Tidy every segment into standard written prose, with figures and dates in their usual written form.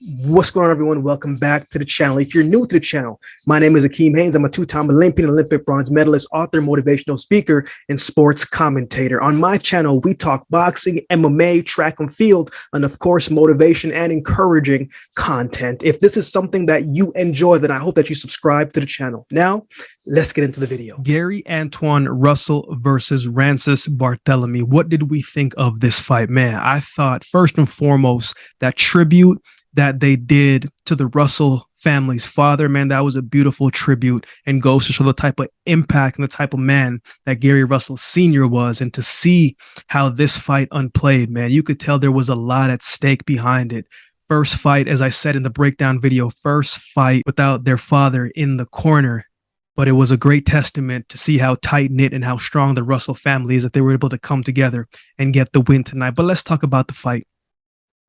What's going on, everyone? Welcome back to the channel. If you're new to the channel, my name is AkeemHaynes. I'm a two-time Olympian, Olympic bronze medalist, author, motivational speaker, and sports commentator. On my channel, we talk boxing, MMA, track and field, and of course, motivation and encouraging content. If this is something that you enjoy, then I hope that you subscribe to the channel. Now, let's get into the video. Gary Antuanne Russell versus Rances Barthelemy. What did we think of this fight? Man, I thought first and foremost that tribute that they did to the Russell family's father, man, that was a beautiful tribute and goes to show the type of impact and the type of man that Gary Russell Sr. was. And to see how this fight unplayed, man, you could tell there was a lot at stake behind it. First fight, as I said in the breakdown video, first fight without their father in the corner. But it was a great testament to see how tight-knit and how strong the Russell family is, that they were able to come together and get the win tonight. But let's talk about the fight.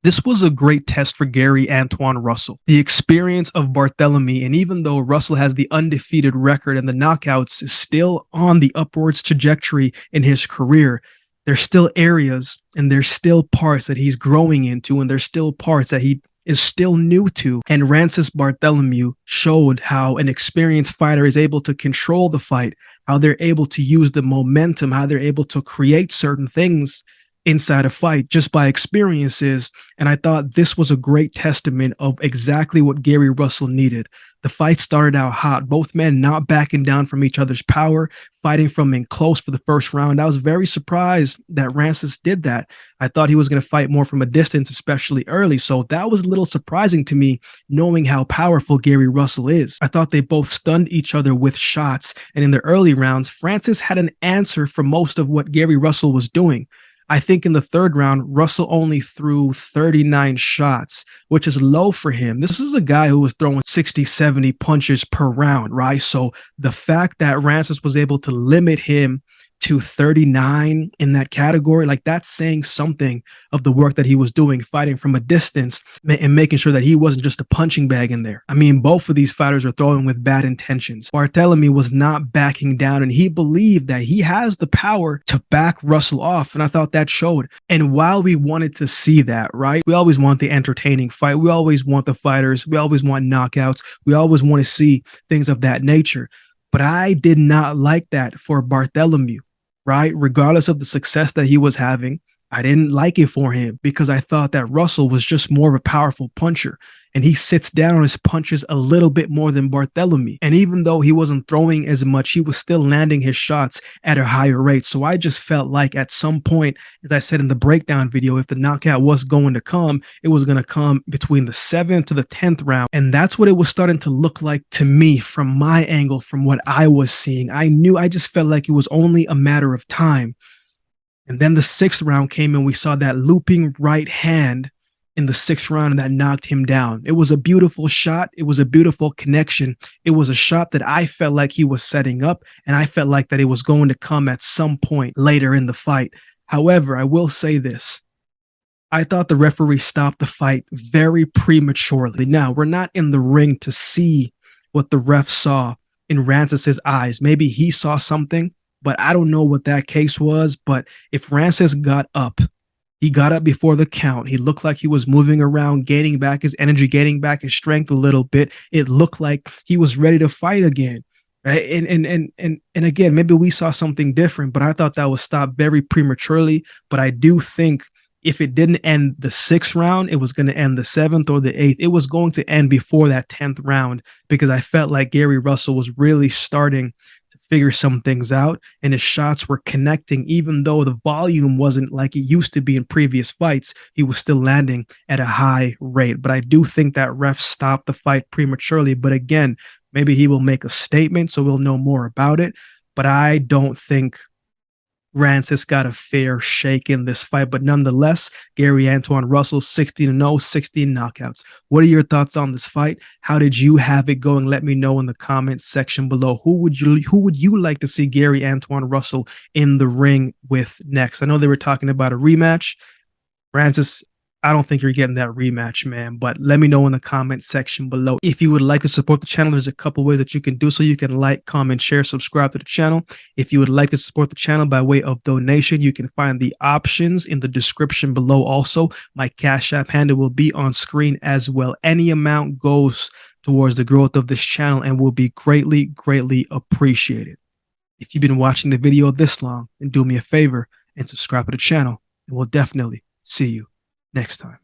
This was a great test for Gary Antuanne Russell. The experience of Barthelemy, and even though Russell has the undefeated record and the knockouts is still on the upwards trajectory in his career, there's still areas and there's still parts that he's growing into, and there's still parts that he is still new to. And Rances Barthelemy showed how an experienced fighter is able to control the fight, how they're able to use the momentum, how they're able to create certain things inside a fight just by experiences. And I thought this was a great testament of exactly what Gary Russell needed. The fight started out hot, both men not backing down from each other's power, fighting from in close for the first round. I was very surprised that Rances did that. I thought he was going to fight more from a distance, especially early. So that was a little surprising to me, knowing how powerful Gary Russell is. I thought they both stunned each other with shots. And in the early rounds, Francis had an answer for most of what Gary Russell was doing. I think in the third round, Russell only threw 39 shots, which is low for him. This is a guy who was throwing 60, 70 punches per round, right? So the fact that Rances was able to limit him to 39 in that category, like that's saying something of the work that he was doing, fighting from a distance and making sure that he wasn't just a punching bag in there. I mean, both of these fighters are throwing with bad intentions. Barthelemy was not backing down, and he believed that he has the power to back Russell off, and I thought that showed. And while we wanted to see that, right, we always want the entertaining fight. We always want the fighters. We always want knockouts. We always want to see things of that nature. But I did not like that for Barthelemy. Right? Regardless of the success that he was having, I didn't like it for him because I thought that Russell was just more of a powerful puncher, and he sits down on his punches a little bit more than Barthelemy. And even though he wasn't throwing as much, he was still landing his shots at a higher rate. So I just felt like at some point, as I said in the breakdown video, if the knockout was going to come, it was going to come between the 7th to the 10th round. And that's what it was starting to look like to me from my angle, from what I was seeing. I just felt like it was only a matter of time. And then the 6th round came and we saw that looping right hand in the 6th round that knocked him down. It was a beautiful shot. It was a beautiful connection. It was a shot that I felt like he was setting up, and I felt like that it was going to come at some point later in the fight. However, I will say this. I thought the referee stopped the fight very prematurely. Now, we're not in the ring to see what the ref saw in Rances' eyes. Maybe he saw something, but I don't know what that case was. But if Rances got up, he got up before the count. He looked like he was moving around, gaining back his energy, gaining back his strength a little bit. It looked like he was ready to fight again. Right? And again, maybe we saw something different, but I thought that was stopped very prematurely. But I do think if it didn't end the 6th round, it was going to end the 7th or the 8th. It was going to end before that 10th round because I felt like Gary Russell was really starting to figure some things out, and his shots were connecting. Even though the volume wasn't like it used to be in previous fights, he was still landing at a high rate. But I do think that ref stopped the fight prematurely. But again, maybe he will make a statement, so we'll know more about it. But I don't think Rances got a fair shake in this fight. But nonetheless, Gary Antuanne Russell, 16-0, 16 knockouts. What are your thoughts on this fight? How did you have it going? Let me know in the comments section below. Who would you like to see Gary Antuanne Russell in the ring with next? I know they were talking about a rematch. Rances I don't think you're getting that rematch, man. But let me know in the comment section below. If you would like to support the channel, there's a couple ways that you can do so. You can like, comment, share, subscribe to the channel. If you would like to support the channel by way of donation, you can find the options in the description below. Also, my Cash App handle will be on screen as well. Any amount goes towards the growth of this channel and will be greatly, greatly appreciated. If you've been watching the video this long, then do me a favor and subscribe to the channel, and we'll definitely see you next time.